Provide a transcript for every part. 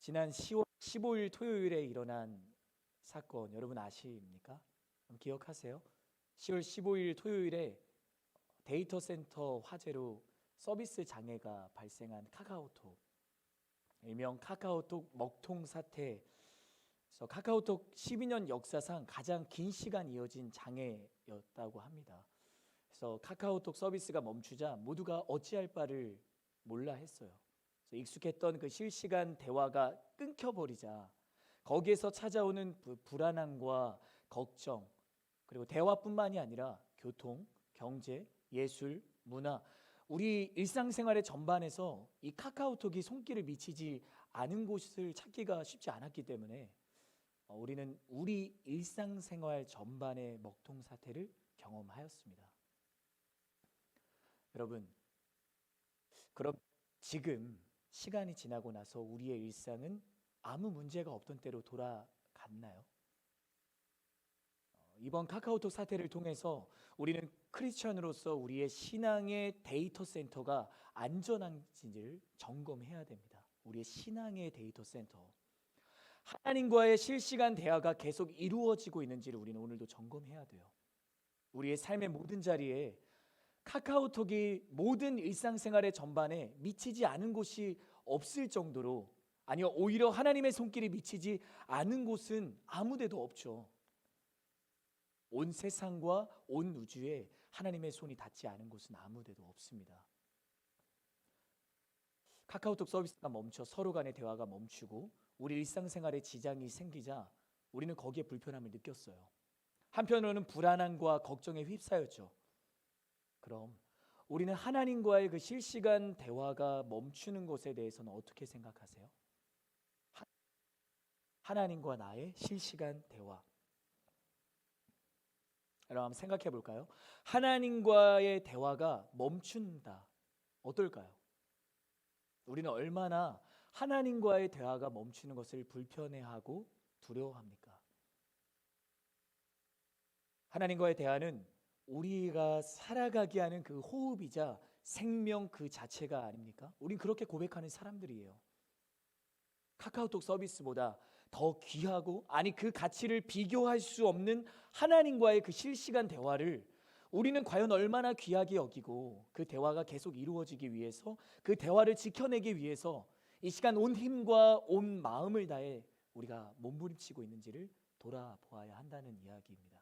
지난 10월 15일 토요일에 일어난 사건 여러분 아십니까? 기억하세요? 10월 15일 토요일에 데이터 센터 화재로 서비스 장애가 발생한 카카오톡, 일명 카카오톡 먹통 사태. 그래서 카카오톡 12년 역사상 가장 긴 시간 이어진 장애였다고 합니다. 그래서 카카오톡 서비스가 멈추자 모두가 어찌할 바를 몰라 했어요. 그래서 익숙했던 그 실시간 대화가 끊겨버리자 거기에서 찾아오는 불안함과 걱정, 그리고 대화뿐만이 아니라 교통, 경제, 예술, 문화, 우리 일상생활의 전반에서 이 카카오톡이 손길을 미치지 않은 곳을 찾기가 쉽지 않았기 때문에 우리는 우리 일상생활 전반의 먹통 사태를 경험하였습니다. 여러분, 그럼 지금 시간이 지나고 나서 우리의 일상은 아무 문제가 없던 때로 돌아갔나요? 이번 카카오톡 사태를 통해서 우리는 크리스천으로서 우리의 신앙의 데이터 센터가 안전한지를 점검해야 됩니다. 우리의 신앙의 데이터 센터, 하나님과의 실시간 대화가 계속 이루어지고 있는지를 우리는 오늘도 점검해야 돼요. 우리의 삶의 모든 자리에 카카오톡이 모든 일상생활의 전반에 미치지 않은 곳이 없을 정도로, 아니요 오히려 하나님의 손길이 미치지 않은 곳은 아무데도 없죠. 온 세상과 온 우주에 하나님의 손이 닿지 않은 곳은 아무데도 없습니다. 카카오톡 서비스가 멈춰 서로 간의 대화가 멈추고 우리 일상생활에 지장이 생기자 우리는 거기에 불편함을 느꼈어요. 한편으로는 불안함과 걱정에 휩싸였죠. 그럼 우리는 하나님과의 그 실시간 대화가 멈추는 것에 대해서는 어떻게 생각하세요? 하나님과 나의 실시간 대화. 여러분 한번 생각해 볼까요? 하나님과의 대화가 멈춘다. 어떨까요? 우리는 얼마나 하나님과의 대화가 멈추는 것을 불편해하고 두려워합니까? 하나님과의 대화는 우리가 살아가게 하는 그 호흡이자 생명 그 자체가 아닙니까? 우린 그렇게 고백하는 사람들이에요. 카카오톡 서비스보다 더 귀하고, 아니 그 가치를 비교할 수 없는 하나님과의 그 실시간 대화를 우리는 과연 얼마나 귀하게 여기고, 그 대화가 계속 이루어지기 위해서, 그 대화를 지켜내기 위해서 이 시간 온 힘과 온 마음을 다해 우리가 몸부림치고 있는지를 돌아보아야 한다는 이야기입니다.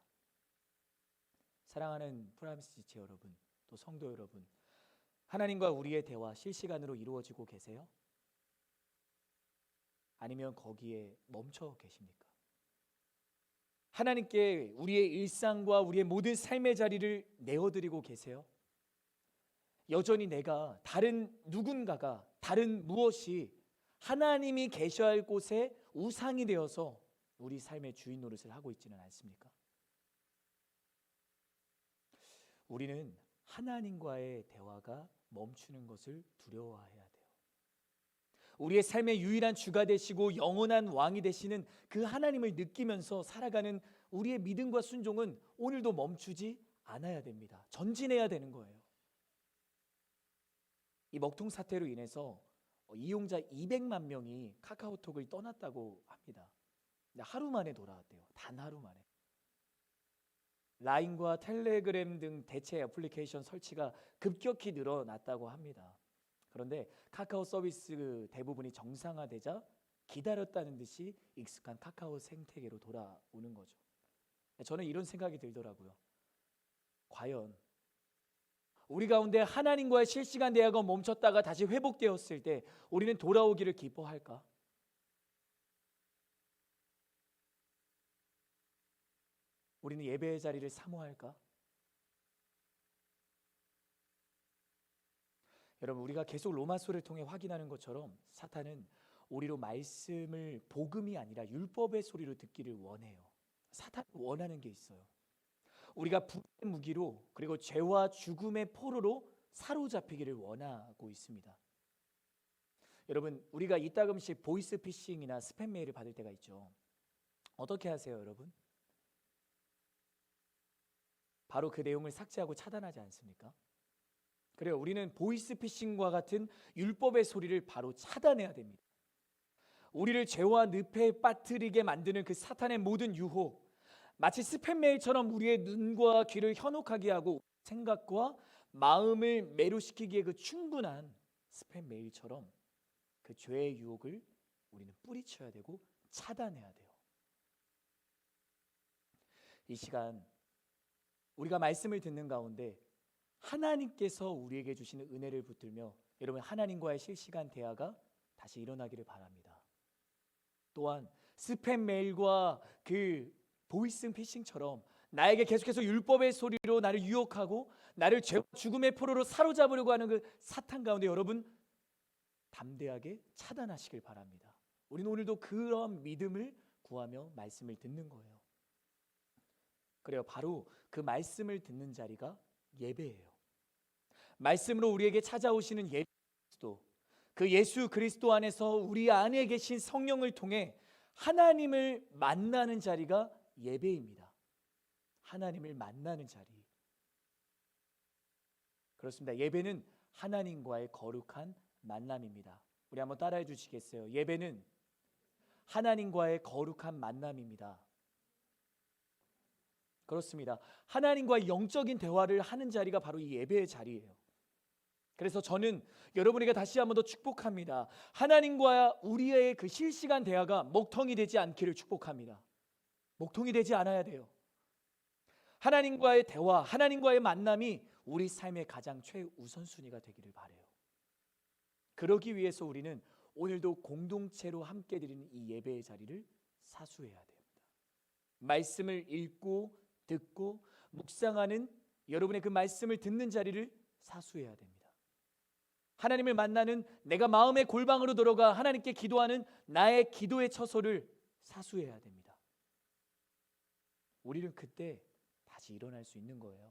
사랑하는 프라임스 지체 여러분, 또 성도 여러분, 하나님과 우리의 대화 실시간으로 이루어지고 계세요? 아니면 거기에 멈춰 계십니까? 하나님께 우리의 일상과 우리의 모든 삶의 자리를 내어드리고 계세요? 여전히 내가, 다른 누군가가, 다른 무엇이 하나님이 계셔야 할 곳에 우상이 되어서 우리 삶의 주인 노릇을 하고 있지는 않습니까? 우리는 하나님과의 대화가 멈추는 것을 두려워해야 돼요. 우리의 삶의 유일한 주가 되시고 영원한 왕이 되시는 그 하나님을 느끼면서 살아가는 우리의 믿음과 순종은 오늘도 멈추지 않아야 됩니다. 전진해야 되는 거예요. 이 먹통 사태로 인해서 이용자 200만 명이 카카오톡을 떠났다고 합니다. 근데 하루 만에 돌아왔대요. 단 하루 만에. 라인과 텔레그램 등 대체 애플리케이션 설치가 급격히 늘어났다고 합니다. 그런데 카카오 서비스 대부분이 정상화되자 기다렸다는 듯이 익숙한 카카오 생태계로 돌아오는 거죠. 저는 이런 생각이 들더라고요. 과연 우리 가운데 하나님과의 실시간 대화가 멈췄다가 다시 회복되었을 때 우리는 돌아오기를 기뻐할까? 우리는 예배의 자리를 사모할까? 여러분, 우리가 계속 로마서를 통해 확인하는 것처럼 사탄은 우리로 말씀을 복음이 아니라 율법의 소리로 듣기를 원해요. 사탄이 원하는 게 있어요. 우리가 불의 무기로, 그리고 죄와 죽음의 포로로 사로잡히기를 원하고 있습니다. 여러분, 우리가 이따금씩 보이스 피싱이나 스팸 메일을 받을 때가 있죠. 어떻게 하세요, 여러분? 바로 그 내용을 삭제하고 차단하지 않습니까? 그래요. 우리는 보이스피싱과 같은 율법의 소리를 바로 차단해야 됩니다. 우리를 죄와 늪에 빠뜨리게 만드는 그 사탄의 모든 유혹, 마치 스팸 메일처럼 우리의 눈과 귀를 현혹하게 하고 생각과 마음을 매료시키기에 그 충분한 스팸 메일처럼 그 죄의 유혹을 우리는 뿌리쳐야 되고 차단해야 돼요. 이 시간 우리가 말씀을 듣는 가운데 하나님께서 우리에게 주시는 은혜를 붙들며 여러분 하나님과의 실시간 대화가 다시 일어나기를 바랍니다. 또한 스팸 메일과 그 보이스피싱처럼 나에게 계속해서 율법의 소리로 나를 유혹하고 나를 죄와 죽음의 포로로 사로잡으려고 하는 그 사탄 가운데 여러분 담대하게 차단하시길 바랍니다. 우리는 오늘도 그런 믿음을 구하며 말씀을 듣는 거예요. 그래요. 바로 그 말씀을 듣는 자리가 예배예요. 말씀으로 우리에게 찾아오시는 예수 그리스도, 그 예수 그리스도 안에서 우리 안에 계신 성령을 통해 하나님을 만나는 자리가 예배입니다. 하나님을 만나는 자리. 그렇습니다. 예배는 하나님과의 거룩한 만남입니다. 우리 한번 따라해 주시겠어요? 예배는 하나님과의 거룩한 만남입니다. 그렇습니다. 하나님과의 영적인 대화를 하는 자리가 바로 이 예배의 자리예요. 그래서 저는 여러분에게 다시 한번 더 축복합니다. 하나님과 우리의 그 실시간 대화가 먹통이 되지 않기를 축복합니다. 먹통이 되지 않아야 돼요. 하나님과의 대화, 하나님과의 만남이 우리 삶의 가장 최우선순위가 되기를 바라요. 그러기 위해서 우리는 오늘도 공동체로 함께 드리는 이 예배의 자리를 사수해야 됩니다. 말씀을 읽고 듣고 묵상하는 여러분의 그 말씀을 듣는 자리를 사수해야 됩니다. 하나님을 만나는 내가 마음의 골방으로 들어가 하나님께 기도하는 나의 기도의 처소를 사수해야 됩니다. 우리는 그때 다시 일어날 수 있는 거예요.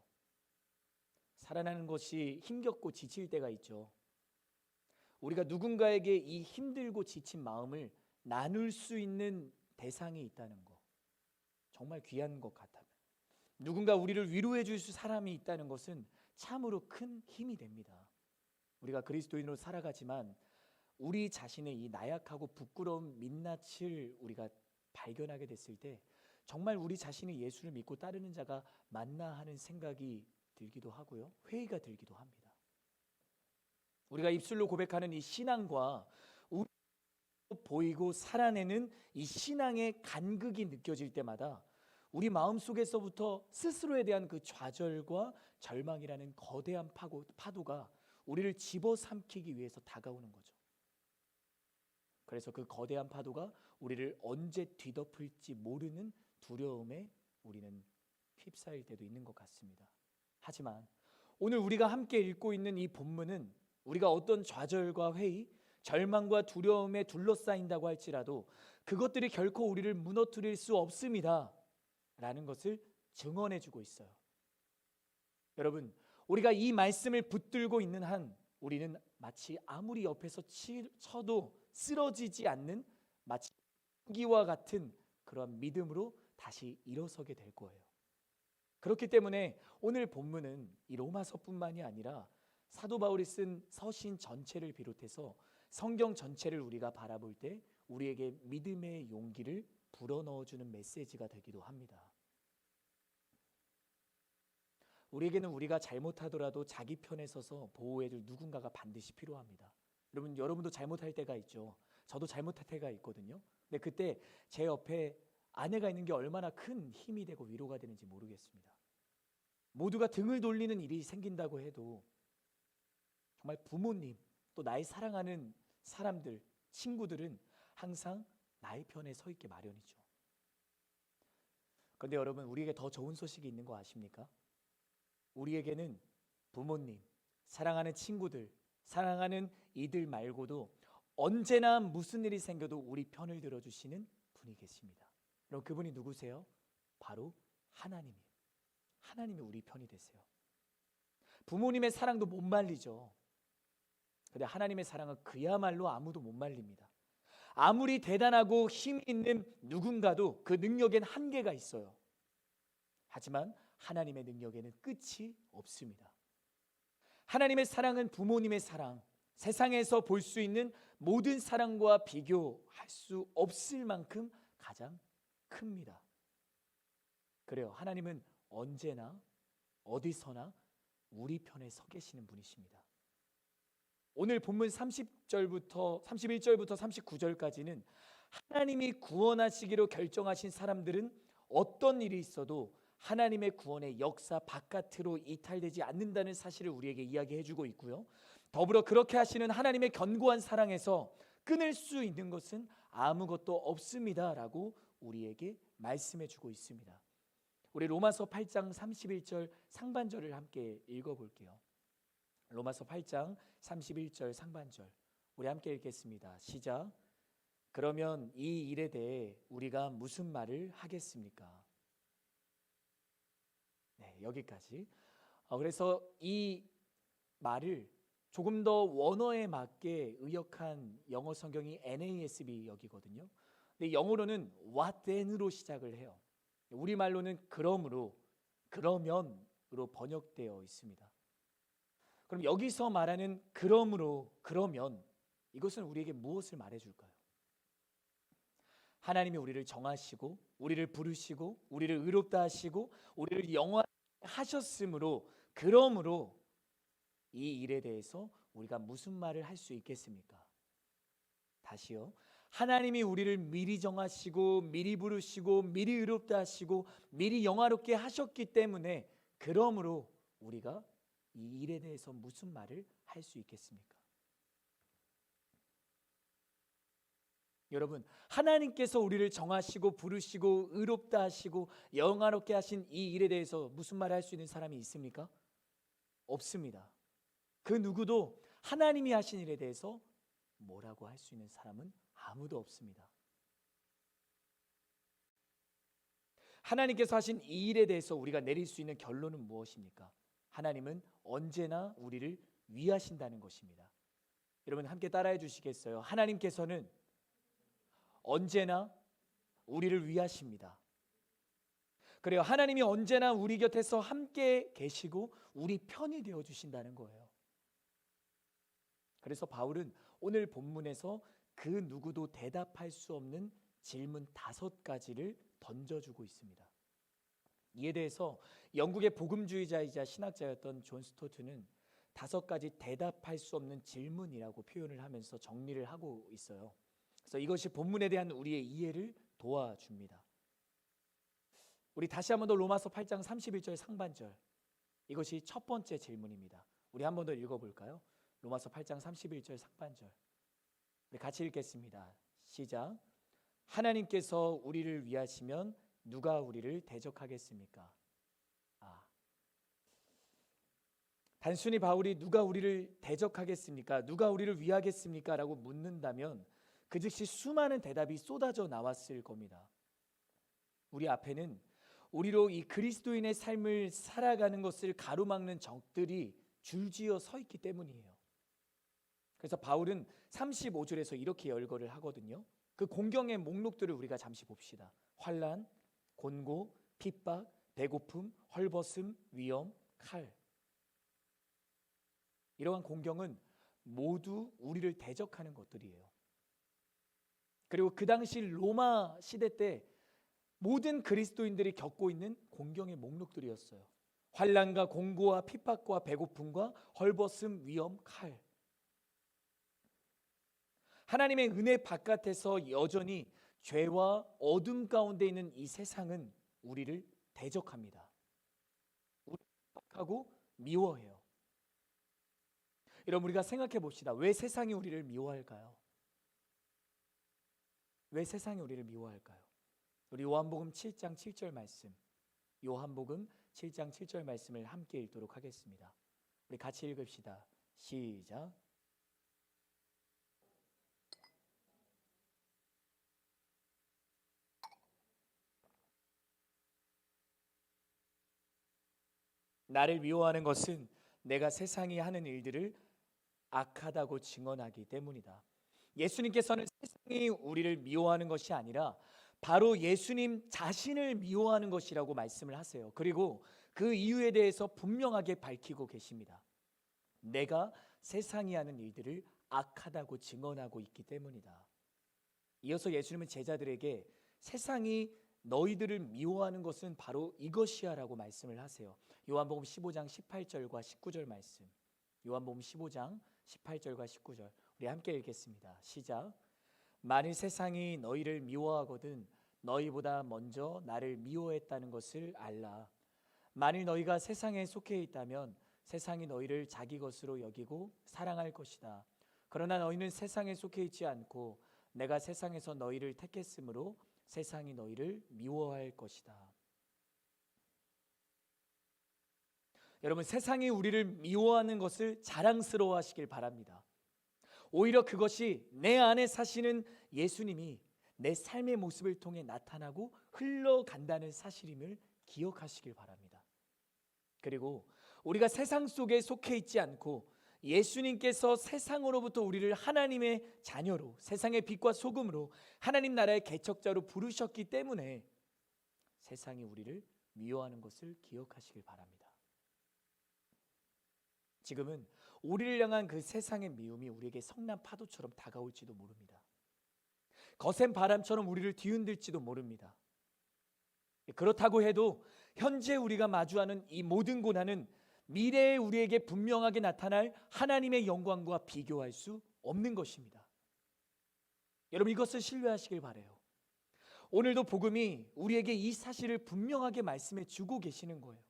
살아나는 것이 힘겹고 지칠 때가 있죠. 우리가 누군가에게 이 힘들고 지친 마음을 나눌 수 있는 대상이 있다는 것, 정말 귀한 것 같아요. 누군가 우리를 위로해 줄 사람이 있다는 것은 참으로 큰 힘이 됩니다. 우리가 그리스도인으로 살아가지만 우리 자신의 이 나약하고 부끄러운 민낯을 우리가 발견하게 됐을 때 정말 우리 자신이 예수를 믿고 따르는 자가 맞나 하는 생각이 들기도 하고요. 회의가 들기도 합니다. 우리가 입술로 고백하는 이 신앙과 보이고 살아내는 이 신앙의 간극이 느껴질 때마다 우리 마음속에서부터 스스로에 대한 그 좌절과 절망이라는 거대한 파도가 우리를 집어삼키기 위해서 다가오는 거죠. 그래서 그 거대한 파도가 우리를 언제 뒤덮을지 모르는 두려움에 우리는 휩싸일 때도 있는 것 같습니다. 하지만 오늘 우리가 함께 읽고 있는 이 본문은 우리가 어떤 좌절과 회의, 절망과 두려움에 둘러싸인다고 할지라도 그것들이 결코 우리를 무너뜨릴 수 없습니다 라는 것을 증언해 주고 있어요. 여러분, 우리가 이 말씀을 붙들고 있는 한 우리는 마치 아무리 옆에서 쳐도 쓰러지지 않는 마치 기와 같은 그런 믿음으로 다시 일어서게 될 거예요. 그렇기 때문에 오늘 본문은 이 로마서뿐만이 아니라 사도 바울이 쓴 서신 전체를 비롯해서 성경 전체를 우리가 바라볼 때 우리에게 믿음의 용기를 불어넣어주는 메시지가 되기도 합니다. 우리에게는 우리가 잘못하더라도 자기 편에 서서 보호해줄 누군가가 반드시 필요합니다. 여러분도 잘못할 때가 있죠. 저도 잘못할 때가 있거든요. 근데 그때 제 옆에 아내가 있는 게 얼마나 큰 힘이 되고 위로가 되는지 모르겠습니다. 모두가 등을 돌리는 일이 생긴다고 해도 정말 부모님 또 나의 사랑하는 사람들, 친구들은 항상 나의 편에 서 있게 마련이죠. 그런데 여러분, 우리에게 더 좋은 소식이 있는 거 아십니까? 우리에게는 부모님, 사랑하는 친구들, 사랑하는 이들 말고도 언제나 무슨 일이 생겨도 우리 편을 들어주시는 분이 계십니다. 그럼 그분이 누구세요? 바로 하나님이에요. 하나님이 우리 편이 되세요. 부모님의 사랑도 못 말리죠. 그런데 하나님의 사랑은 그야말로 아무도 못 말립니다. 아무리 대단하고 힘 있는 누군가도 그 능력엔 한계가 있어요. 하지만 하나님의 능력에는 끝이 없습니다. 하나님의 사랑은 부모님의 사랑, 세상에서 볼 수 있는 모든 사랑과 비교할 수 없을 만큼 가장 큽니다. 그래요. 하나님은 언제나 어디서나 우리 편에 서 계시는 분이십니다. 오늘 본문 30절부터 31절부터 39절까지는 하나님이 구원하시기로 결정하신 사람들은 어떤 일이 있어도 하나님의 구원의 역사 바깥으로 이탈되지 않는다는 사실을 우리에게 이야기해 주고 있고요. 더불어 그렇게 하시는 하나님의 견고한 사랑에서 끊을 수 있는 것은 아무것도 없습니다라고 우리에게 말씀해 주고 있습니다. 우리 로마서 8장 31절 상반절을 함께 읽어볼게요. 로마서 8장 31절 상반절 우리 함께 읽겠습니다. 시작. 그러면 이 일에 대해 우리가 무슨 말을 하겠습니까? 네, 여기까지. 그래서 이 말을 조금 더 원어에 맞게 의역한 영어 성경이 NASB 역이거든요. 근데 영어로는 what then으로 시작을 해요. 우리말로는 그러므로, 그러면으로 번역되어 있습니다. 그럼 여기서 말하는 그러므로, 그러면 이것은 우리에게 무엇을 말해줄까요? 하나님이 우리를 정하시고 우리를 부르시고 우리를 의롭다 하시고 우리를 영화하셨으므로 그러므로 이 일에 대해서 우리가 무슨 말을 할 수 있겠습니까? 다시요. 하나님이 우리를 미리 정하시고 미리 부르시고 미리 의롭다 하시고 미리 영화롭게 하셨기 때문에 그러므로 우리가 이 일에 대해서 무슨 말을 할 수 있겠습니까? 여러분, 하나님께서 우리를 정하시고 부르시고 의롭다 하시고 영화롭게 하신 이 일에 대해서 무슨 말을 할 수 있는 사람이 있습니까? 없습니다. 그 누구도 하나님이 하신 일에 대해서 뭐라고 할 수 있는 사람은 아무도 없습니다. 하나님께서 하신 이 일에 대해서 우리가 내릴 수 있는 결론은 무엇입니까? 하나님은 언제나 우리를 위하신다는 것입니다. 여러분 함께 따라해 주시겠어요? 하나님께서는 언제나 우리를 위하십니다. 그래요. 하나님이 언제나 우리 곁에서 함께 계시고 우리 편이 되어 주신다는 거예요. 그래서 바울은 오늘 본문에서 그 누구도 대답할 수 없는 질문 5가지를 던져주고 있습니다. 이에 대해서 영국의 복음주의자이자 신학자였던 존 스토트는 5가지 대답할 수 없는 질문이라고 표현을 하면서 정리를 하고 있어요. 그래서 이것이 본문에 대한 우리의 이해를 도와줍니다. 우리 다시 한 번 더 로마서 8장 31절 상반절, 이것이 첫 번째 질문입니다. 우리 한 번 더 읽어볼까요? 로마서 8장 31절 상반절 우리 같이 읽겠습니다. 시작. 하나님께서 우리를 위하시면 누가 우리를 대적하겠습니까? 단순히 바울이 누가 우리를 대적하겠습니까? 누가 우리를 위하겠습니까? 라고 묻는다면 그 즉시 수많은 대답이 쏟아져 나왔을 겁니다. 우리 앞에는 우리로 이 그리스도인의 삶을 살아가는 것을 가로막는 적들이 줄지어 서 있기 때문이에요. 그래서 바울은 35절에서 이렇게 열거를 하거든요. 그 공경의 목록들을 우리가 잠시 봅시다. 환난, 곤고, 핍박, 배고픔, 헐벗음, 위험, 칼. 이러한 공경은 모두 우리를 대적하는 것들이에요. 그리고 그 당시 로마 시대 때 모든 그리스도인들이 겪고 있는 공경의 목록들이었어요. 환난과 공고와 핍박과 배고픔과 헐벗음, 위험, 칼. 하나님의 은혜 바깥에서 여전히 죄와 어둠 가운데 있는 이 세상은 우리를 대적합니다. 우리를 핍박하고 미워해요. 여러분 우리가 생각해 봅시다. 왜 세상이 우리를 미워할까요? 왜 세상이 우리를 미워할까요? 우리 요한복음 7장 7절 말씀, 요한복음 7장 7절 말씀을 함께 읽도록 하겠습니다. 우리 같이 읽읍시다. 시작. 나를 미워하는 것은 내가 세상이 하는 일들을 악하다고 증언하기 때문이다. 예수님께서는 세상이 우리를 미워하는 것이 아니라 바로 예수님 자신을 미워하는 것이라고 말씀을 하세요. 그리고 그 이유에 대해서 분명하게 밝히고 계십니다. 내가 세상이 하는 일들을 악하다고 증언하고 있기 때문이다. 이어서 예수님은 제자들에게 세상이 너희들을 미워하는 것은 바로 이것이야 라고 말씀을 하세요. 요한복음 15장 18절과 19절 말씀. 요한복음 15장 18절과 19절 우리 함께 읽겠습니다. 시작. 만일 세상이 너희를 미워하거든 너희보다 먼저 나를 미워했다는 것을 알라. 만일 너희가 세상에 속해 있다면 세상이 너희를 자기 것으로 여기고 사랑할 것이다. 그러나 너희는 세상에 속해 있지 않고 내가 세상에서 너희를 택했으므로 세상이 너희를 미워할 것이다. 여러분, 세상이 우리를 미워하는 것을 자랑스러워하시길 바랍니다. 오히려 그것이 내 안에 사시는 예수님이 내 삶의 모습을 통해 나타나고 흘러간다는 사실임을 기억하시길 바랍니다. 그리고 우리가 세상 속에 속해 있지 않고 예수님께서 세상으로부터 우리를 하나님의 자녀로, 세상의 빛과 소금으로, 하나님 나라의 개척자로 부르셨기 때문에 세상이 우리를 미워하는 것을 기억하시길 바랍니다. 지금은 우리를 향한 그 세상의 미움이 우리에게 성난 파도처럼 다가올지도 모릅니다. 거센 바람처럼 우리를 뒤흔들지도 모릅니다. 그렇다고 해도 현재 우리가 마주하는 이 모든 고난은 미래에 우리에게 분명하게 나타날 하나님의 영광과 비교할 수 없는 것입니다. 여러분, 이것을 신뢰하시길 바라요. 오늘도 복음이 우리에게 이 사실을 분명하게 말씀해 주고 계시는 거예요.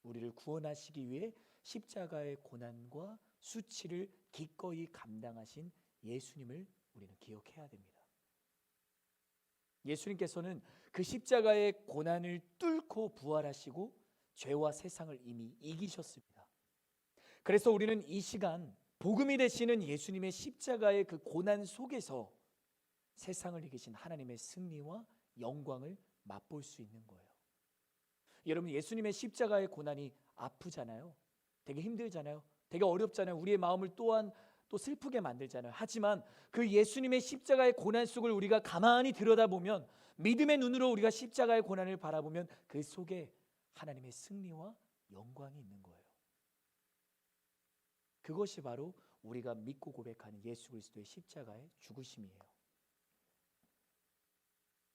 우리를 구원하시기 위해 십자가의 고난과 수치를 기꺼이 감당하신 예수님을 우리는 기억해야 됩니다. 예수님께서는 그 십자가의 고난을 뚫고 부활하시고 죄와 세상을 이미 이기셨습니다. 그래서 우리는 이 시간 복음이 되시는 예수님의 십자가의 그 고난 속에서 세상을 이기신 하나님의 승리와 영광을 맛볼 수 있는 거예요. 여러분, 예수님의 십자가의 고난이 아프잖아요. 되게 힘들잖아요. 되게 어렵잖아요. 우리의 마음을 또한 또 슬프게 만들잖아요. 하지만 그 예수님의 십자가의 고난 속을 우리가 가만히 들여다보면, 믿음의 눈으로 우리가 십자가의 고난을 바라보면 그 속에 하나님의 승리와 영광이 있는 거예요. 그것이 바로 우리가 믿고 고백하는 예수 그리스도의 십자가의 죽으심이에요.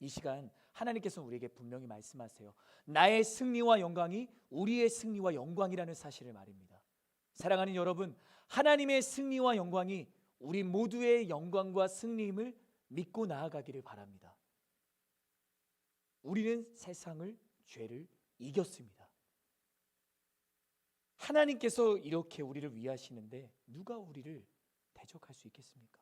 이 시간 하나님께서 우리에게 분명히 말씀하세요. 나의 승리와 영광이 우리의 승리와 영광이라는 사실을 말입니다. 사랑하는 여러분, 하나님의 승리와 영광이 우리 모두의 영광과 승리임을 믿고 나아가기를 바랍니다. 우리는 세상을, 죄를 이겼습니다. 하나님께서 이렇게 우리를 위하시는데 누가 우리를 대적할 수 있겠습니까?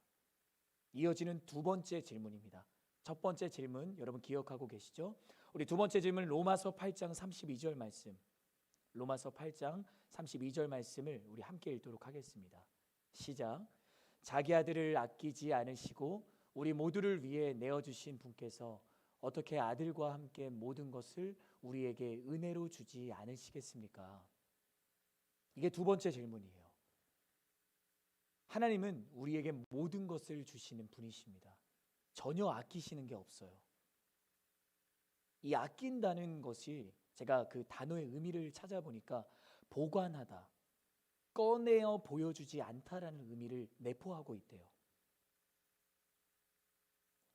이어지는 두 번째 질문입니다. 첫 번째 질문 여러분 기억하고 계시죠? 우리 두 번째 질문 로마서 8장 32절 말씀. 로마서 8장 32절 말씀을 우리 함께 읽도록 하겠습니다. 시작. 자기 아들을 아끼지 않으시고 우리 모두를 위해 내어주신 분께서 어떻게 아들과 함께 모든 것을 우리에게 은혜로 주지 않으시겠습니까? 이게 두 번째 질문이에요. 하나님은 우리에게 모든 것을 주시는 분이십니다. 전혀 아끼시는 게 없어요. 이 아낀다는 것이 제가 그 단어의 의미를 찾아보니까 보관하다, 꺼내어 보여주지 않다라는 의미를 내포하고 있대요.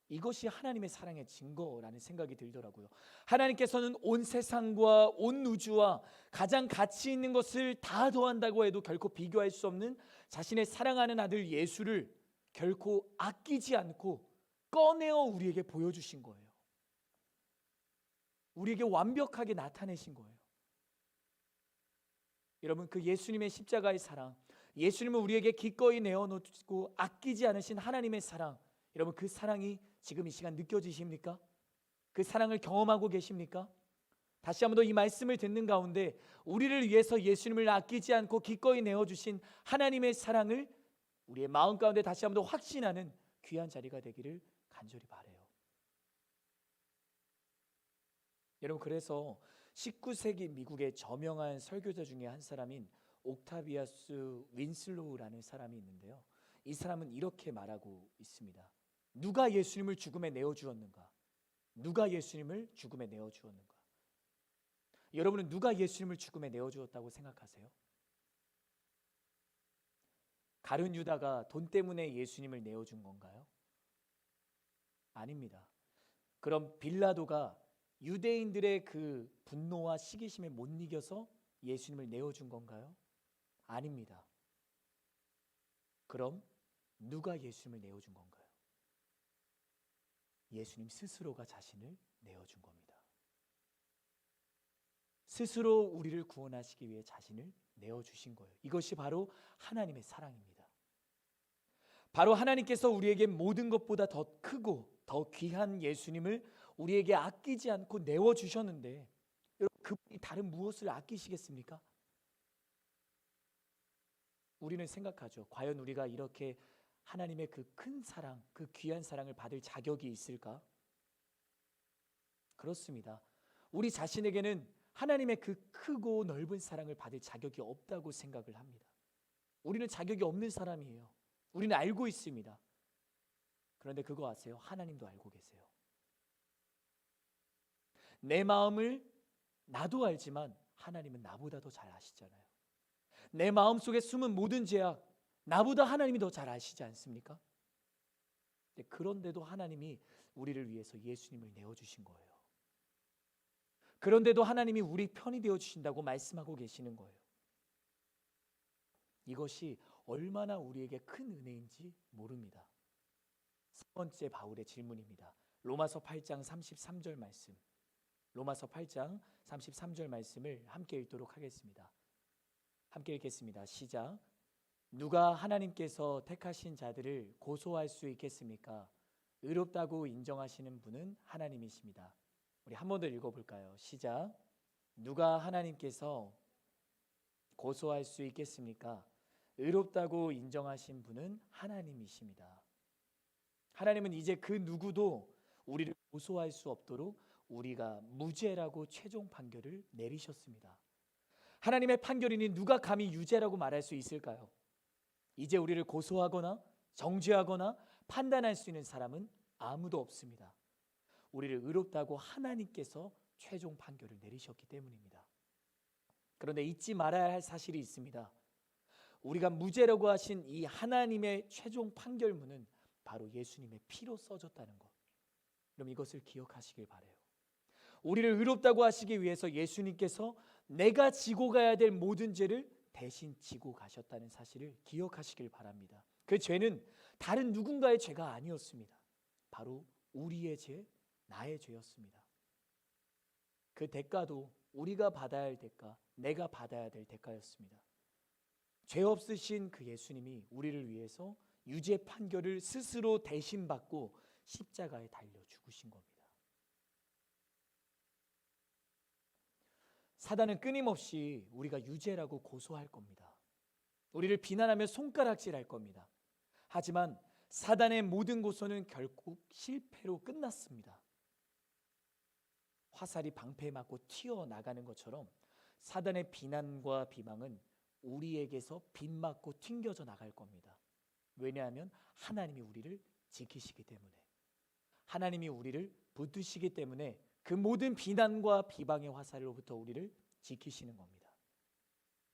이것이 하나님의 사랑의 증거라는 생각이 들더라고요. 하나님께서는 온 세상과 온 우주와 가장 가치 있는 것을 다 더한다고 해도 결코 비교할 수 없는 자신의 사랑하는 아들 예수를 결코 아끼지 않고 꺼내어 우리에게 보여주신 거예요. 우리에게 완벽하게 나타내신 거예요. 여러분, 그 예수님의 십자가의 사랑, 예수님은 우리에게 기꺼이 내어놓고 아끼지 않으신 하나님의 사랑, 여러분 그 사랑이 지금 이 시간 느껴지십니까? 그 사랑을 경험하고 계십니까? 다시 한번 더 이 말씀을 듣는 가운데 우리를 위해서 예수님을 아끼지 않고 기꺼이 내어주신 하나님의 사랑을 우리의 마음 가운데 다시 한번 더 확신하는 귀한 자리가 되기를 간절히 바라요. 여러분, 그래서 19세기 미국의 저명한 설교자 중에 한 사람인 옥타비아스 윈슬로우라는 사람이 있는데요. 이 사람은 이렇게 말하고 있습니다. 누가 예수님을 죽음에 내어주었는가? 누가 예수님을 죽음에 내어주었는가? 여러분은 누가 예수님을 죽음에 내어주었다고 생각하세요? 가룟 유다가 돈 때문에 예수님을 내어준 건가요? 아닙니다. 그럼 빌라도가 유대인들의 그 분노와 시기심에 못 이겨서 예수님을 내어준 건가요? 아닙니다. 그럼 누가 예수님을 내어준 건가요? 예수님 스스로가 자신을 내어준 겁니다. 스스로 우리를 구원하시기 위해 자신을 내어주신 거예요. 이것이 바로 하나님의 사랑입니다. 바로 하나님께서 우리에게 모든 것보다 더 크고 더 귀한 예수님을 우리에게 아끼지 않고 내어주셨는데, 여러분, 그분이 다른 무엇을 아끼시겠습니까? 우리는 생각하죠. 과연 우리가 이렇게 하나님의 그 큰 사랑, 그 귀한 사랑을 받을 자격이 있을까? 그렇습니다. 우리 자신에게는 하나님의 그 크고 넓은 사랑을 받을 자격이 없다고 생각을 합니다. 우리는 자격이 없는 사람이에요. 우리는 알고 있습니다. 그런데 그거 아세요? 하나님도 알고 계세요. 내 마음을 나도 알지만 하나님은 나보다 더 잘 아시잖아요. 내 마음속에 숨은 모든 죄악, 나보다 하나님이 더 잘 아시지 않습니까? 그런데도 하나님이 우리를 위해서 예수님을 내어주신 거예요. 그런데도 하나님이 우리 편이 되어주신다고 말씀하고 계시는 거예요. 이것이 얼마나 우리에게 큰 은혜인지 모릅니다. 세 번째 바울의 질문입니다. 로마서 8장 33절 말씀. 로마서 8장 33절 말씀을 함께 읽도록 하겠습니다. 함께 읽겠습니다. 시작. 누가 하나님께서 택하신 자들을 고소할 수 있겠습니까? 의롭다고 인정하시는 분은 하나님이십니다. 우리 한 번 더 읽어볼까요? 시작. 누가 하나님께서 고소할 수 있겠습니까? 의롭다고 인정하신 분은 하나님이십니다. 하나님은 이제 그 누구도 우리를 고소할 수 없도록 우리가 무죄라고 최종 판결을 내리셨습니다. 하나님의 판결이니 누가 감히 유죄라고 말할 수 있을까요? 이제 우리를 고소하거나 정죄하거나 판단할 수 있는 사람은 아무도 없습니다. 우리를 의롭다고 하나님께서 최종 판결을 내리셨기 때문입니다. 그런데 잊지 말아야 할 사실이 있습니다. 우리가 무죄라고 하신 이 하나님의 최종 판결문은 바로 예수님의 피로 써졌다는 것. 그럼 이것을 기억하시길 바라요. 우리를 의롭다고 하시기 위해서 예수님께서 내가 지고 가야 될 모든 죄를 대신 지고 가셨다는 사실을 기억하시길 바랍니다. 그 죄는 다른 누군가의 죄가 아니었습니다. 바로 우리의 죄, 나의 죄였습니다. 그 대가도 우리가 받아야 할 대가, 내가 받아야 될 대가였습니다. 죄 없으신 그 예수님이 우리를 위해서 유죄 판결을 스스로 대신 받고 십자가에 달려 죽으신 겁니다. 사단은 끊임없이 우리가 유죄라고 고소할 겁니다. 우리를 비난하며 손가락질할 겁니다. 하지만 사단의 모든 고소는 결국 실패로 끝났습니다. 화살이 방패에 맞고 튀어나가는 것처럼 사단의 비난과 비방은 우리에게서 빗맞고 튕겨져 나갈 겁니다. 왜냐하면 하나님이 우리를 지키시기 때문에, 하나님이 우리를 붙드시기 때문에 그 모든 비난과 비방의 화살로부터 우리를 지키시는 겁니다.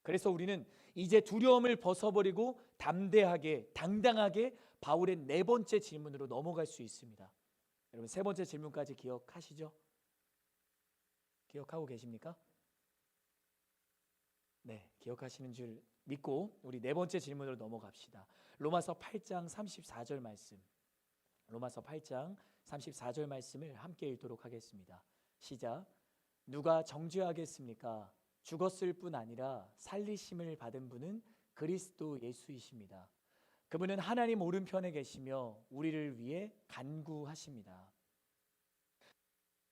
그래서 우리는 이제 두려움을 벗어버리고 담대하게, 당당하게 바울의 네 번째 질문으로 넘어갈 수 있습니다. 여러분, 세 번째 질문까지 기억하시죠? 기억하고 계십니까? 네, 기억하시는 줄 믿고 우리 네 번째 질문으로 넘어갑시다. 로마서 8장 34절 말씀. 로마서 8장 34절 말씀을 함께 읽도록 하겠습니다. 시작. 누가 정죄하겠습니까? 죽었을 뿐 아니라 살리심을 받은 분은 그리스도 예수이십니다. 그분은 하나님 오른편에 계시며 우리를 위해 간구하십니다.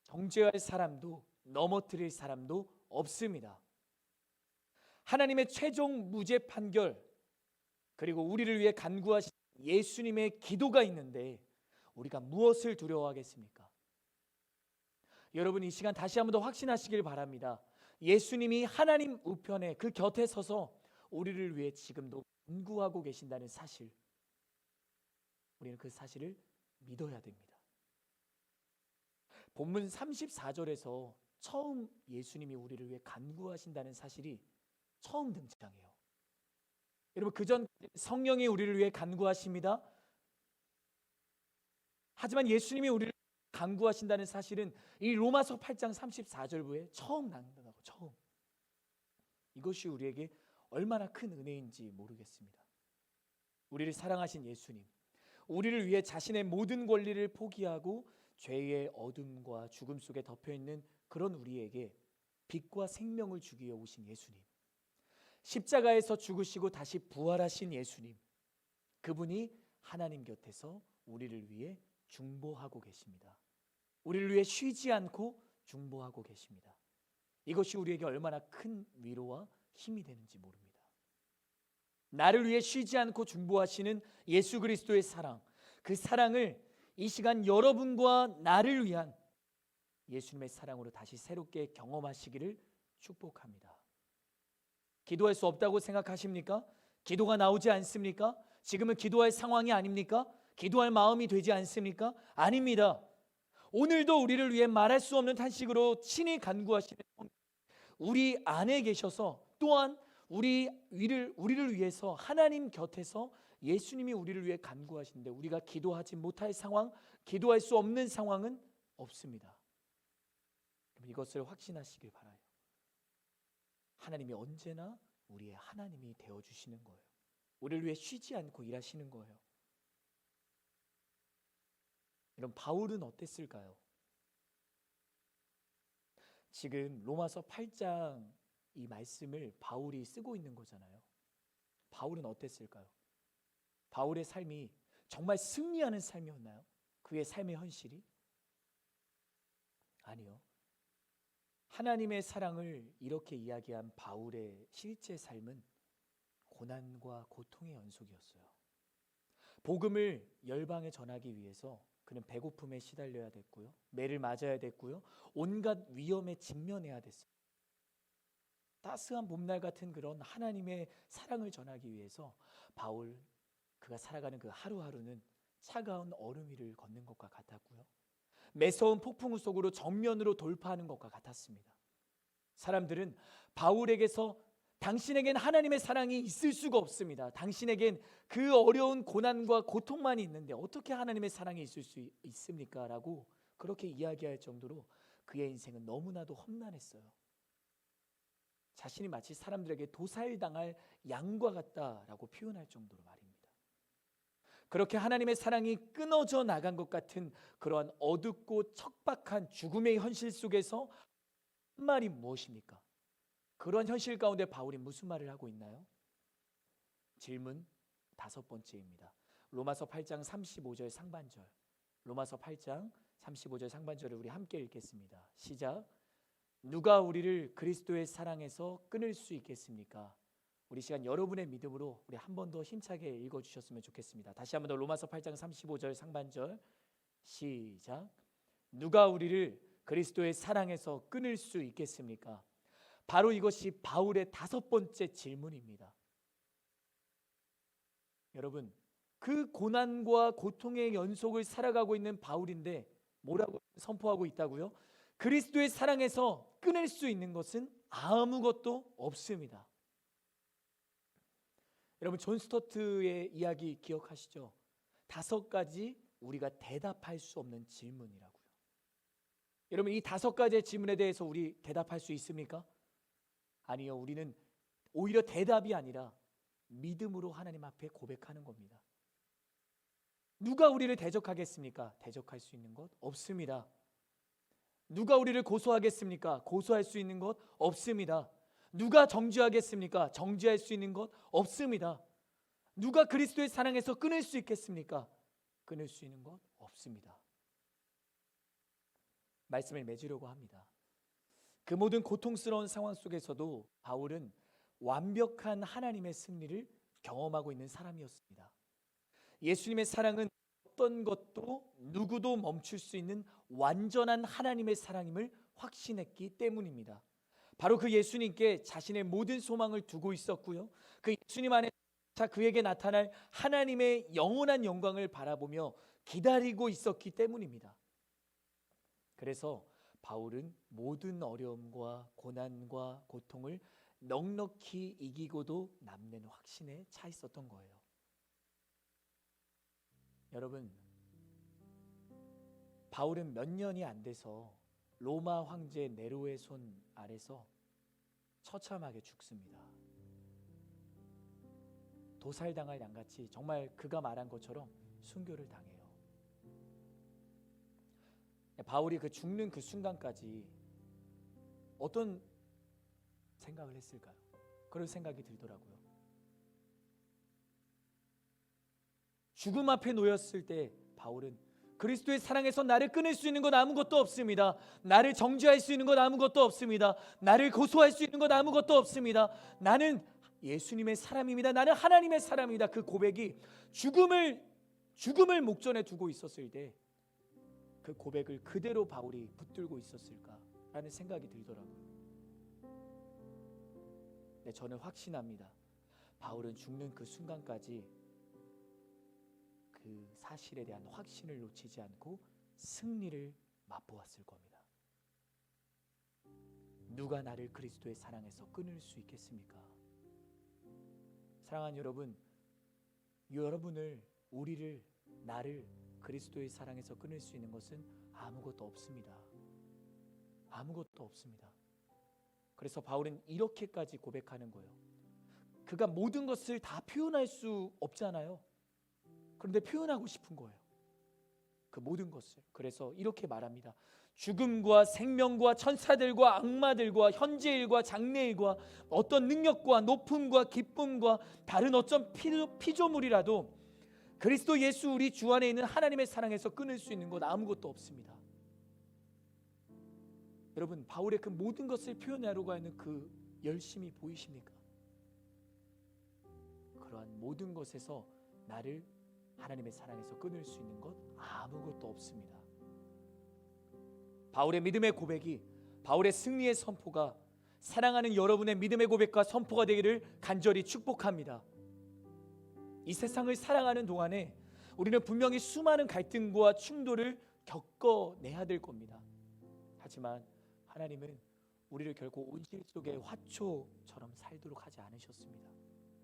정죄할 사람도 넘어뜨릴 사람도 없습니다. 하나님의 최종 무죄 판결, 그리고 우리를 위해 간구하신 예수님의 기도가 있는데 우리가 무엇을 두려워하겠습니까? 여러분, 이 시간 다시 한번 더 확신하시길 바랍니다. 예수님이 하나님 우편에 그 곁에 서서 우리를 위해 지금도 간구하고 계신다는 사실, 우리는 그 사실을 믿어야 됩니다. 본문 34절에서 처음 예수님이 우리를 위해 간구하신다는 사실이 처음 등장해요. 여러분, 그전 성령이 우리를 위해 간구하십니다. 하지만 예수님이 우리를 간구하신다는 사실은 이 로마서 8장 34절부에 처음 나온다고. 처음. 이것이 우리에게 얼마나 큰 은혜인지 모르겠습니다. 우리를 사랑하신 예수님, 우리를 위해 자신의 모든 권리를 포기하고 죄의 어둠과 죽음 속에 덮여있는 그런 우리에게 빛과 생명을 주기 위해 오신 예수님, 십자가에서 죽으시고 다시 부활하신 예수님, 그분이 하나님 곁에서 우리를 위해 중보하고 계십니다. 우리를 위해 쉬지 않고 중보하고 계십니다. 이것이 우리에게 얼마나 큰 위로와 힘이 되는지 모릅니다. 나를 위해 쉬지 않고 중보하시는 예수 그리스도의 사랑, 그 사랑을 이 시간 여러분과 나를 위한 예수님의 사랑으로 다시 새롭게 경험하시기를 축복합니다. 기도할 수 없다고 생각하십니까? 기도가 나오지 않습니까? 지금은 기도할 상황이 아닙니까? 기도할 마음이 되지 않습니까? 아닙니다. 오늘도 우리를 위해 말할 수 없는 탄식으로 친히 간구하시는 우리 안에 계셔서, 또한 우리를 위해서 하나님 곁에서 예수님이 우리를 위해 간구하시는데, 우리가 기도하지 못할 상황, 기도할 수 없는 상황은 없습니다. 이것을 확신하시길 바라요. 하나님이 언제나 우리의 하나님이 되어주시는 거예요. 우리를 위해 쉬지 않고 일하시는 거예요. 여러분, 바울은 어땠을까요? 지금 로마서 8장 이 말씀을 바울이 쓰고 있는 거잖아요. 바울은 어땠을까요? 바울의 삶이 정말 승리하는 삶이었나요? 그의 삶의 현실이? 아니요. 하나님의 사랑을 이렇게 이야기한 바울의 실제 삶은 고난과 고통의 연속이었어요. 복음을 열방에 전하기 위해서 그는 배고픔에 시달려야 됐고요, 매를 맞아야 됐고요, 온갖 위험에 직면해야 됐어요. 따스한 봄날 같은 그런 하나님의 사랑을 전하기 위해서 바울, 그가 살아가는 그 하루하루는 차가운 얼음 위를 걷는 것과 같았고요, 매서운 폭풍우 속으로 정면으로 돌파하는 것과 같았습니다. 사람들은 바울에게서 당신에겐 하나님의 사랑이 있을 수가 없습니다, 당신에겐 그 어려운 고난과 고통만이 있는데 어떻게 하나님의 사랑이 있을 수 있습니까? 라고 그렇게 이야기할 정도로 그의 인생은 너무나도 험난했어요. 자신이 마치 사람들에게 도살당할 양과 같다라고 표현할 정도로 말입니다. 그렇게 하나님의 사랑이 끊어져 나간 것 같은 그러한 어둡고 척박한 죽음의 현실 속에서 한 말이 무엇입니까? 그런 현실 가운데 바울이 무슨 말을 하고 있나요? 질문 5번째입니다. 로마서 8장 35절 상반절. 로마서 8장 35절 상반절을 우리 함께 읽겠습니다. 시작. 누가 우리를 그리스도의 사랑에서 끊을 수 있겠습니까? 우리 시간 여러분의 믿음으로 우리 한 번 더 힘차게 읽어주셨으면 좋겠습니다. 다시 한 번 더 로마서 8장 35절 상반절 시작. 누가 우리를 그리스도의 사랑에서 끊을 수 있겠습니까? 바로 이것이 바울의 5번째 질문입니다. 여러분, 그 고난과 고통의 연속을 살아가고 있는 바울인데 뭐라고 선포하고 있다고요? 그리스도의 사랑에서 끊을 수 있는 것은 아무것도 없습니다. 여러분, 존 스토트의 이야기 기억하시죠? 5가지 우리가 대답할 수 없는 질문이라고요. 여러분, 이 5가지의 질문에 대해서 우리 대답할 수 있습니까? 아니요. 우리는 오히려 대답이 아니라 믿음으로 하나님 앞에 고백하는 겁니다. 누가 우리를 대적하겠습니까? 대적할 수 있는 것 없습니다. 누가 우리를 고소하겠습니까? 고소할 수 있는 것 없습니다. 누가 정죄하겠습니까? 정죄할 수 있는 것 없습니다. 누가 그리스도의 사랑에서 끊을 수 있겠습니까? 끊을 수 있는 것 없습니다. 말씀을 맺으려고 합니다. 그 모든 고통스러운 상황 속에서도 바울은 완벽한 하나님의 승리를 경험하고 있는 사람이었습니다. 예수님의 사랑은 어떤 것도 누구도 멈출 수 있는 완전한 하나님의 사랑임을 확신했기 때문입니다. 바로 그 예수님께 자신의 모든 소망을 두고 있었고요, 그 예수님 안에 그에게 나타날 하나님의 영원한 영광을 바라보며 기다리고 있었기 때문입니다. 그래서 바울은 모든 어려움과 고난과 고통을 넉넉히 이기고도 남는 확신에 차 있었던 거예요. 여러분, 바울은 몇 년이 안 돼서 로마 황제 네로의 손 아래서 처참하게 죽습니다. 도살당할 양같이 정말 그가 말한 것처럼 순교를 당해요. 바울이 그 죽는 그 순간까지 어떤 생각을 했을까요? 그런 생각이 들더라고요. 죽음 앞에 놓였을 때 바울은 그리스도의 사랑에서 나를 끊을 수 있는 것 아무것도 없습니다. 나를 정죄할 수 있는 것 아무것도 없습니다. 나를 고소할 수 있는 것 아무것도 없습니다. 나는 예수님의 사람입니다. 나는 하나님의 사람입니다. 그 고백이 죽음을 목전에 두고 있었을 때 그 고백을 그대로 바울이 붙들고 있었을까라는 생각이 들더라고요. 네, 저는 확신합니다. 바울은 죽는 그 순간까지 그 사실에 대한 확신을 놓치지 않고 승리를 맛보았을 겁니다. 누가 나를 그리스도의 사랑에서 끊을 수 있겠습니까? 사랑하는 여러분, 우리를, 나를 그리스도의 사랑에서 끊을 수 있는 것은 아무것도 없습니다. 아무것도 없습니다. 그래서 바울은 이렇게까지 고백하는 거예요. 그가 모든 것을 다 표현할 수 없잖아요. 그런데 표현하고 싶은 거예요. 그 모든 것을. 그래서 이렇게 말합니다. 죽음과 생명과 천사들과 악마들과 현재일과 장래일과 어떤 능력과 높음과 기쁨과 다른 어떤 피조물이라도 그리스도 예수 우리 주 안에 있는 하나님의 사랑에서 끊을 수 있는 것 아무것도 없습니다. 여러분, 바울의 그 모든 것을 표현하려고 하는 그 열심이 보이십니까? 그러한 모든 것에서 나를 하나님의 사랑에서 끊을 수 있는 것 아무것도 없습니다. 바울의 믿음의 고백이, 바울의 승리의 선포가 사랑하는 여러분의 믿음의 고백과 선포가 되기를 간절히 축복합니다. 이 세상을 살아가는 동안에 우리는 분명히 수많은 갈등과 충돌을 겪어내야 될 겁니다. 하지만 하나님은 우리를 결코 온실 속의 화초처럼 살도록 하지 않으셨습니다.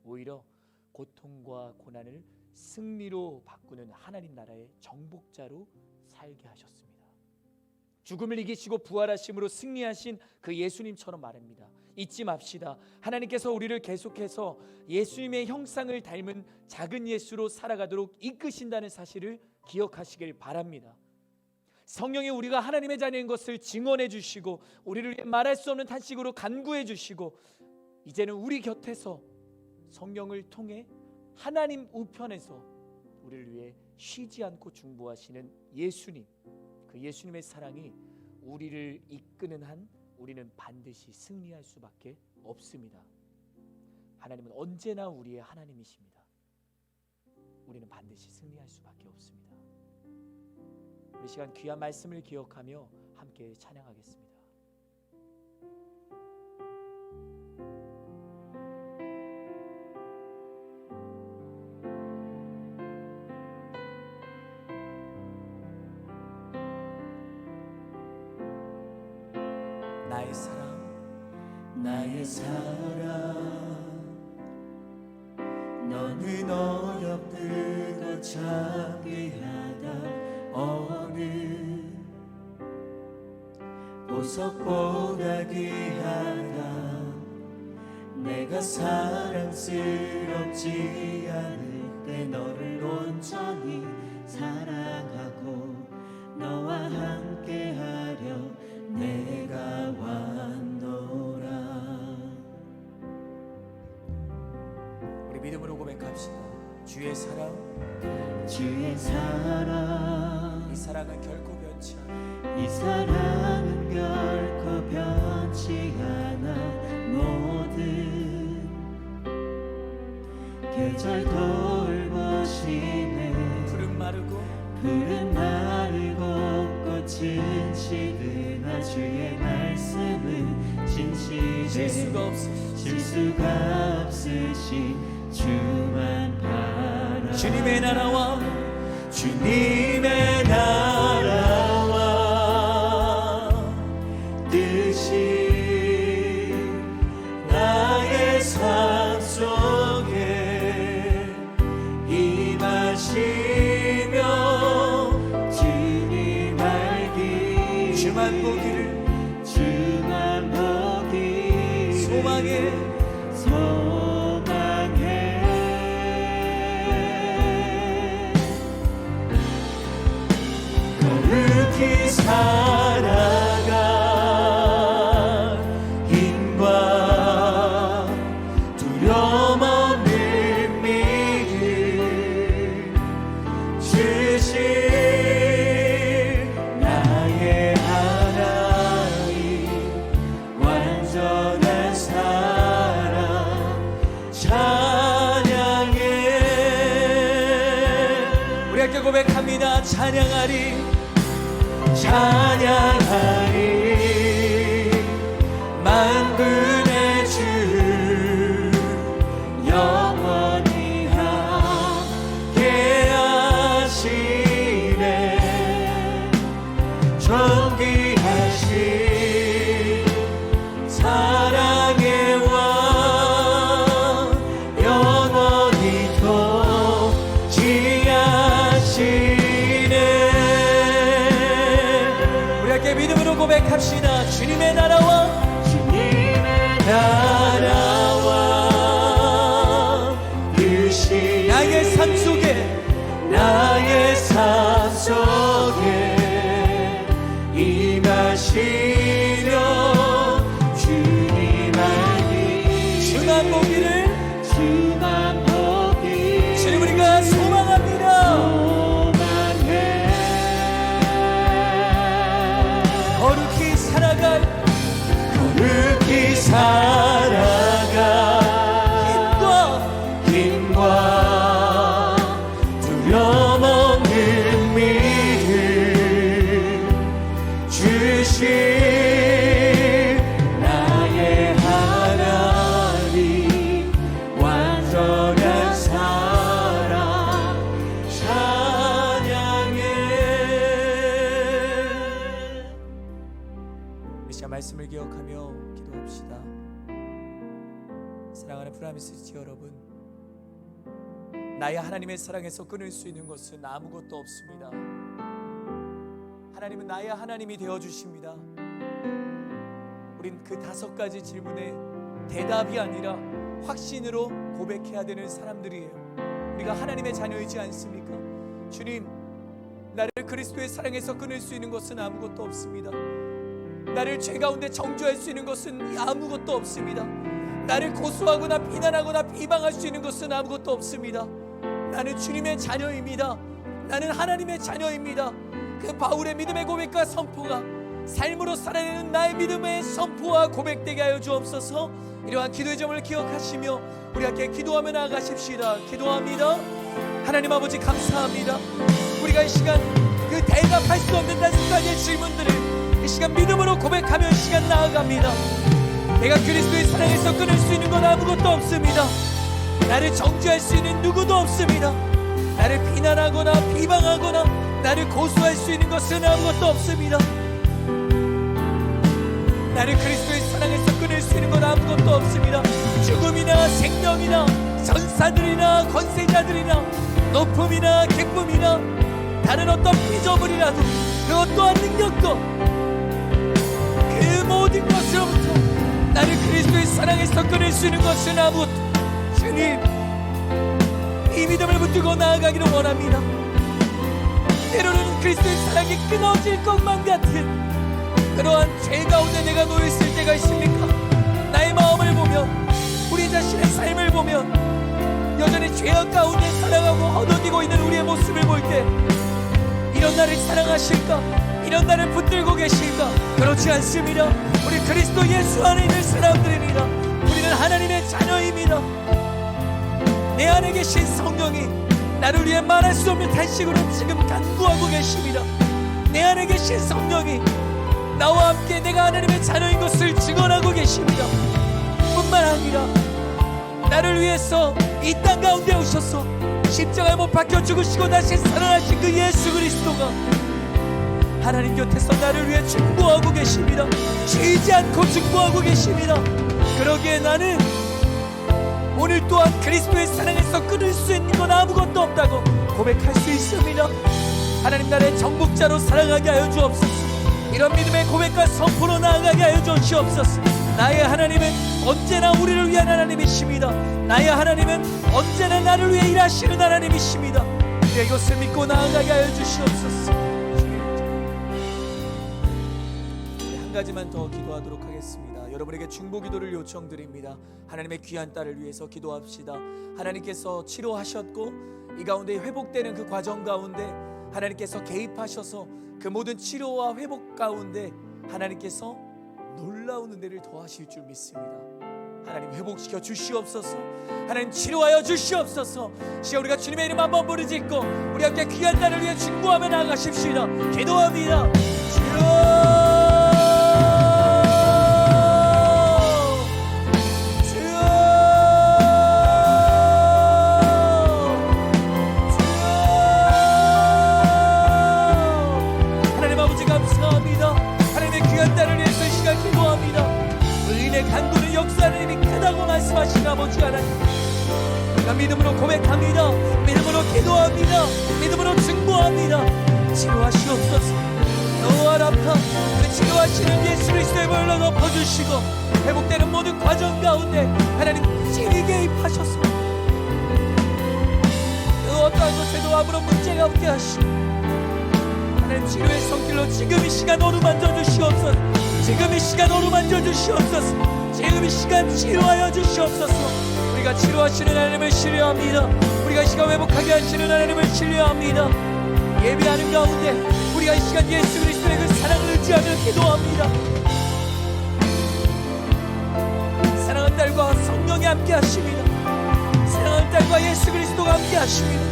오히려 고통과 고난을 승리로 바꾸는 하나님 나라의 정복자로 살게 하셨습니다. 죽음을 이기시고 부활하심으로 승리하신 그 예수님처럼 말합니다. 잊지 맙시다. 하나님께서 우리를 계속해서 예수님의 형상을 닮은 작은 예수로 살아가도록 이끄신다는 사실을 기억하시길 바랍니다. 성령이 우리가 하나님의 자녀인 것을 증언해 주시고 우리를 위해 말할 수 없는 탄식으로 간구해 주시고 이제는 우리 곁에서 성령을 통해 하나님 우편에서 우리를 위해 쉬지 않고 중보하시는 예수님, 그 예수님의 사랑이 우리를 이끄는 한 우리는 반드시 승리할 수밖에 없습니다. 하나님은 언제나 우리의 하나님이십니다. 우리는 반드시 승리할 수밖에 없습니다. 우리 시간 귀한 말씀을 기억하며 함께 찬양하겠습니다. 나의 사랑 너는 어렵고 창피하다 어느 보석보다 귀하다 내가 사랑스럽지 않을 때 너를 온전히 사랑하고 너와 함께하려 내가 왔노라. 우리 믿음으로 고백합시다. 주의 사랑, 이 사랑은 결코 변치 않아. 이 사랑은 결코 변치 않아. 모든 계절 돌보시네. 푸른 마르고 꽃은 시드나 주의 말씀은 진실해. 실수가 없으신 주만 바라. 주님의 나라와 뜻이 나 주만 보기를 주만 보기를 소망해 거룩히 살아가 힘과 두려움 없는 믿음 주실 나의 하나님 완전한 사랑 찬양해. 우리 함께 고백합니다. 찬양하리 찬양하리 만군의 주 영원히 함께 하시네. 존귀하신 사랑의 왕 영원히 통치하시네. 믿음으로 고백합시다. 주님의 나라와 뜻이 나의 삶 속에 임하시려 주님 알기 주만 보기를 주님 우리가 소망합니다. 거룩히 살아가 힘과 두려움 없는 믿음 주신 나의 하나님 완전한 사랑 찬양해. 이 시간 말씀을 기억하며 기도합시다. 사랑하는 프라미스지 여러분, 나의 하나님의 사랑에서 끊을 수 있는 것은 아무것도 없습니다. 하나님은 나의 하나님이 되어주십니다. 우린 그 5가지 질문에 대답이 아니라 확신으로 고백해야 되는 사람들이에요. 우리가 하나님의 자녀이지 않습니까? 주님, 나를 그리스도의 사랑에서 끊을 수 있는 것은 아무것도 없습니다. 나를 죄 가운데 정죄할 수 있는 것은 아무것도 없습니다. 나를 고소하거나 비난하거나 비방할 수 있는 것은 아무것도 없습니다. 나는 주님의 자녀입니다. 나는 하나님의 자녀입니다. 그 바울의 믿음의 고백과 선포가 삶으로 살아내는 나의 믿음의 선포와 고백되게 하여 주옵소서. 이러한 기도의 점을 기억하시며 우리 함께 기도하며 나아가십시다. 기도합니다. 하나님 아버지 감사합니다. 우리가 이 시간 그 대답할 수 없는 5가지의 질문들을 이 시간 믿음으로 고백하며 이 시간 나아갑니다. 내가 그리스도의 사랑에서 끊을 수 있는 건 아무것도 없습니다. 나를 정죄할 수 있는 누구도 없습니다. 나를 비난하거나 비방하거나 나를 고소할 수 있는 것은 아무것도 없습니다. 나를 그리스도의 사랑에서 끊을 수 있는 건 아무것도 없습니다. 죽음이나 생명이나 전사들이나 권세자들이나 높음이나 기쁨이나 다른 어떤 피조물이라도 그 어떠한 능력도 그 모든 것으로부터 나를 그리스도의 사랑에서 끊을 수 있는 것은 아무것도. 주님, 이 믿음을 붙들고 나아가기를 원합니다. 때로는 그리스도의 사랑이 끊어질 것만 같은 그러한 죄 가운데 내가 놓여있을 때가 있습니까? 나의 마음을 보면, 우리 자신의 삶을 보면 여전히 죄악 가운데 살아가고 허덕이고 있는 우리의 모습을 볼 때 이런 나를 사랑하실까? 이런 나를 붙들고 계실까? 그렇지 않습니다. 우리 그리스도 예수 안에 있는 사람들입니다. 우리는 하나님의 자녀입니다. 내 안에 계신 성령이 나를 위해 말할 수 없는 탄식으로 지금 간구하고 계십니다. 내 안에 계신 성령이 나와 함께 내가 하나님의 자녀인 것을 증언하고 계십니다. 뿐만 아니라 나를 위해서 이 땅 가운데 오셔서 십자가에 못 박혀 죽으시고 다시 살아나신 그 예수 그리스도가 하나님 곁에서 나를 위해 중보하고 계십니다. 쉬지 않고 중보하고 계십니다. 그러기에 나는 오늘 또한 그리스도의 사랑에서 끊을 수 있는 건 아무것도 없다고 고백할 수 있습니다. 하나님 나를 정복자로 사랑하게 하여 주옵소서. 이런 믿음의 고백과 선포로 나아가게 하여 주시옵소서. 나의 하나님은 언제나 우리를 위한 하나님이십니다. 나의 하나님은 언제나 나를 위해 일하시는 하나님이십니다. 우리가 이것을 믿고 나아가게 하여 주시옵소서. 우리 한 가지만 더 기도하도록 하겠습니다. 여러분에게 중보 기도를 요청드립니다. 하나님의 귀한 딸을 위해서 기도합시다. 하나님께서 치료하셨고 이 가운데 회복되는 그 과정 가운데 하나님께서 개입하셔서 그 모든 치료와 회복 가운데 하나님께서 놀라운 은혜를 더하실 줄 믿습니다. 하나님 회복시켜 주시옵소서. 하나님 치료하여 주시옵소서. 시여 우리가 주님의 이름 한번 부르짖고 우리 함께 귀한 날을 위해 중보하며 나아가십시다. 기도합니다. 주여 간구는 역사하는 힘이 크다고 말씀하신 아버지 하나님, 우리가 믿음으로 고백합니다. 믿음으로 기도합니다. 믿음으로 증거합니다. 치료하시옵소서. 너와라파 그 치료하시는 예수 그리스도의 보혈로 덮어주시고 회복되는 모든 과정 가운데 하나님 친히 개입하셔서 그 어떠한 것에도 아무런 문제가 없게 하시고 하나님 치료의 손길로 지금 이 시간 오르만져 주시옵소서. 지금 이 시간 오르만져 주시옵소서. 지금 이 시간 치료하여 주시옵소서. 우리가 치료하시는 하나님을 신뢰합니다. 우리가 이 시간 회복하게 하시는 하나님을 신뢰합니다. 예배하는 가운데 우리가 이 시간 예수 그리스도의 그 사랑을 의지하며 기도합니다. 사랑하는 딸과 성령이 함께 하십니다. 사랑하는 딸과 예수 그리스도가 함께 하십니다.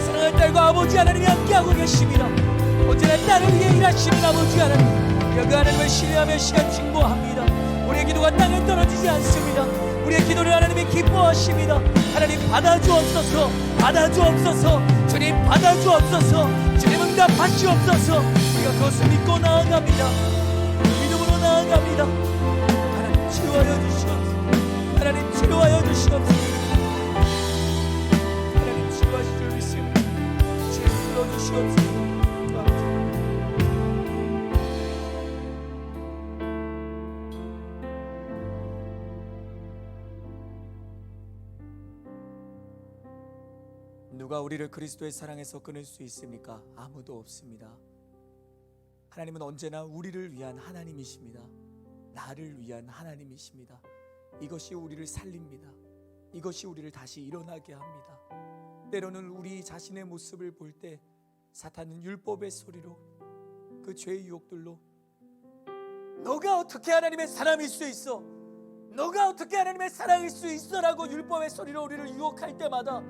사랑하는 딸과 아버지 하나님이 함께하고 계십니다. 언제나 나를 위해 일하시는 아버지 하나님, 그 하나님을 신뢰하며 시간 증거합니다. 우리의 기도가 땅에 떨어지지 않습니다. 우리의 기도를 하나님이 기뻐하십니다. 하나님 받아주옵소서. 받아주옵소서. 주님 받아주옵소서. 주님 응답하시옵소서. 우리가 그것을 믿고 나아갑니다. 믿음으로 나아갑니다. 하나님 치료하여 주시옵소서. 하나님 치료하여 주시옵소서. 하나님 치료하실 줄 믿습니다. 주님 불러주시옵소서. 누가 우리를 그리스도의 사랑에서 끊을 수 있습니까? 아무도 없습니다. 하나님은 언제나 우리를 위한 하나님이십니다. 나를 위한 하나님이십니다. 이것이 우리를 살립니다. 이것이 우리를 다시 일어나게 합니다. 때로는 우리 자신의 모습을 볼 때 사탄은 율법의 소리로 그 죄의 유혹들로 너가 어떻게 하나님의 사람일 수 있어? 너가 어떻게 하나님의 사랑일 수 있어? 라고 율법의 소리로 우리를 유혹할 때마다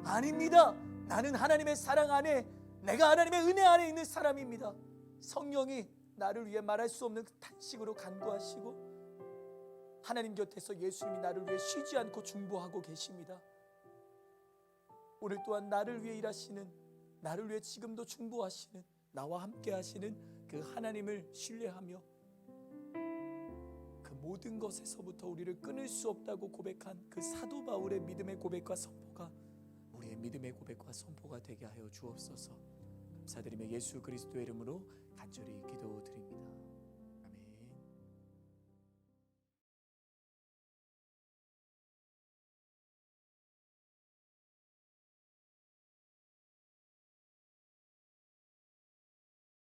아닙니다. 나는 하나님의 사랑 안에, 내가 하나님의 은혜 안에 있는 사람입니다. 성령이 나를 위해 말할 수 없는 탄식으로 간구하시고 하나님 곁에서 예수님이 나를 위해 쉬지 않고 중보하고 계십니다. 오늘 또한 나를 위해 일하시는, 나를 위해 지금도 중보하시는, 나와 함께 하시는 그 하나님을 신뢰하며 그 모든 것에서부터 우리를 끊을 수 없다고 고백한 그 사도 바울의 믿음의 고백과 선포가 우리의 믿음의 고백과 선포가 되게 하여 주옵소서. 감사드리며 예수 그리스도의 이름으로 간절히 기도드립니다.